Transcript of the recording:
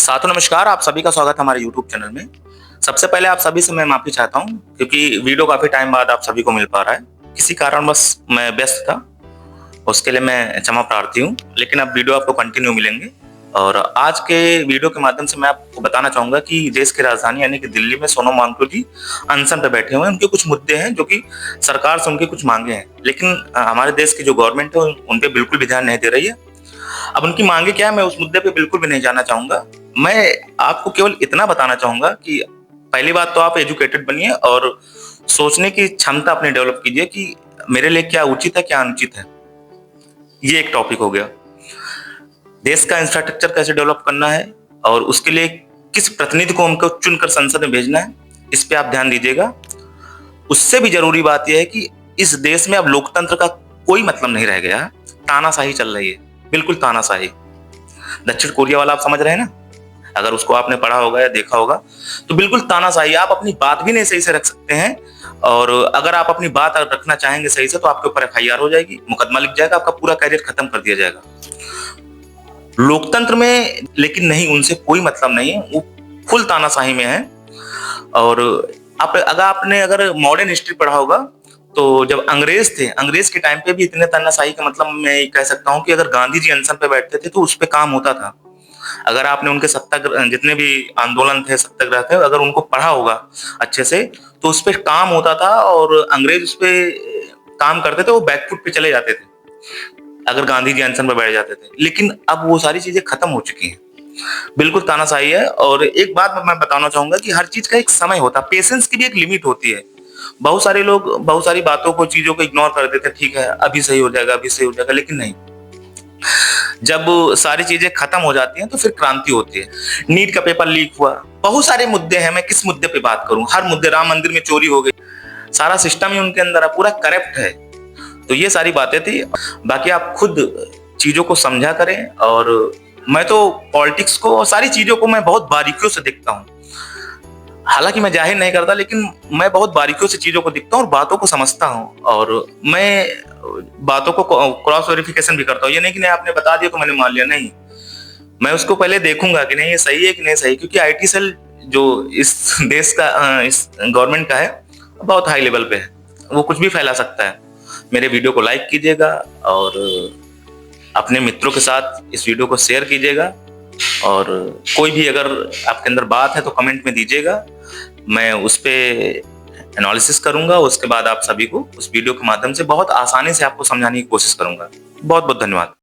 साथों नमस्कार, आप सभी का स्वागत है हमारे YouTube चैनल में। सबसे पहले आप सभी से मैं माफ़ी चाहता हूँ क्योंकि वीडियो काफ़ी टाइम बाद आप सभी को मिल पा रहा है। किसी कारणवश मैं व्यस्त था, उसके लिए मैं क्षमा प्रार्थी हूँ, लेकिन अब वीडियो आपको कंटिन्यू मिलेंगे। और आज के वीडियो के माध्यम से मैं आपको बताना चाहूँगा कि देश की राजधानी यानी कि दिल्ली में सोनम वांगचुक जी अनशन पे बैठे हुए हैं। उनके कुछ मुद्दे हैं जो कि सरकार से उनकी कुछ माँगे हैं, लेकिन हमारे देश की जो गवर्नमेंट है उन पे बिल्कुल भी ध्यान नहीं दे रही है। अब उनकी मांगे क्या है, मैं उस मुद्दे पे बिल्कुल भी नहीं जानना चाहूंगा। मैं आपको केवल इतना बताना चाहूंगा कि पहली बात तो आप एजुकेटेड बनिए और सोचने की क्षमता अपनी डेवलप कीजिए कि मेरे लिए क्या उचित है क्या अनुचित है। ये एक टॉपिक हो गया। देश का इंफ्रास्ट्रक्चर कैसे डेवलप करना है और उसके लिए किस प्रतिनिधि को हमको चुनकर संसद में भेजना है, इस पे आप ध्यान दीजिएगा। उससे भी जरूरी बात यह है कि इस देश में अब लोकतंत्र का कोई मतलब नहीं रह गया है। तानाशाही चल रही है, बिल्कुल तानाशाही। दक्षिण कोरिया वाला आप समझ रहे हैं ना, अगर उसको आपने पढ़ा होगा या देखा होगा तो बिल्कुल तानाशाही। आप अपनी बात भी नहीं सही से रख सकते हैं, और अगर आप अपनी बात रखना चाहेंगे सही से तो आपके ऊपर एफआईआर हो जाएगी, मुकदमा लिख जाएगा, आपका पूरा कैरियर खत्म कर दिया जाएगा। लोकतंत्र में लेकिन नहीं, उनसे कोई मतलब नहीं है, वो फुल तानाशाही में है। और अगर मॉडर्न हिस्ट्री पढ़ा होगा तो जब अंग्रेज थे, अंग्रेज के टाइम पे भी इतने तानाशाही का मतलब मैं कह सकता हूँ कि अगर गांधी जी अनशन पे बैठते थे तो उस पे काम होता था। अगर आपने उनके सत्याग्रह जितने भी आंदोलन थे, सत्याग्रह थे, अगर उनको पढ़ा होगा अच्छे से तो उस पे काम होता था और अंग्रेज उस पे काम करते थे, वो बैकफुट पे चले जाते थे अगर गांधी जी अनशन पे बैठ जाते थे। लेकिन अब वो सारी चीजें खत्म हो चुकी हैं, बिल्कुल तानाशाही है। और एक बात मैं बताना चाहूंगा कि हर चीज का एक समय होता है, पेशेंस की भी एक लिमिट होती है। बहुत सारे लोग बहुत सारी बातों को, चीजों को इग्नोर कर देते हैं, ठीक है अभी सही हो जाएगा, अभी सही हो जाएगा, लेकिन नहीं। जब सारी चीजें खत्म हो जाती हैं तो फिर क्रांति होती है। नीट का पेपर लीक हुआ, बहुत सारे मुद्दे हैं, मैं किस मुद्दे पे बात करूं। हर मुद्दे, राम मंदिर में चोरी हो गई, सारा सिस्टम ही उनके अंदर है, पूरा करप्ट है। तो ये सारी बातें थी। बाकी आप खुद चीजों को समझा करें। और मैं तो पॉलिटिक्स को और सारी चीजों को मैं बहुत बारीकियों से देखता हूँ। हालांकि मैं जाहिर नहीं करता, लेकिन मैं बहुत बारीकियों से चीजों को देखता हूँ और बातों को समझता हूँ। और मैं बातों को क्रॉस वेरिफिकेशन भी करता हूँ। ये नहीं कि नहीं आपने बता दिया तो मैंने मान लिया, नहीं। मैं उसको पहले देखूंगा कि नहीं ये सही है कि नहीं सही, क्योंकि आईटी सेल जो इस देश का, इस गवर्नमेंट का है, बहुत हाई लेवल पे है, वो कुछ भी फैला सकता है। मेरे वीडियो को लाइक कीजिएगा और अपने मित्रों के साथ इस वीडियो को शेयर कीजिएगा। और कोई भी अगर आपके अंदर बात है तो कमेंट में दीजिएगा, मैं उस पे एनालिसिस करूंगा। उसके बाद आप सभी को उस वीडियो के माध्यम से बहुत आसानी से आपको समझाने की कोशिश करूंगा। बहुत बहुत धन्यवाद।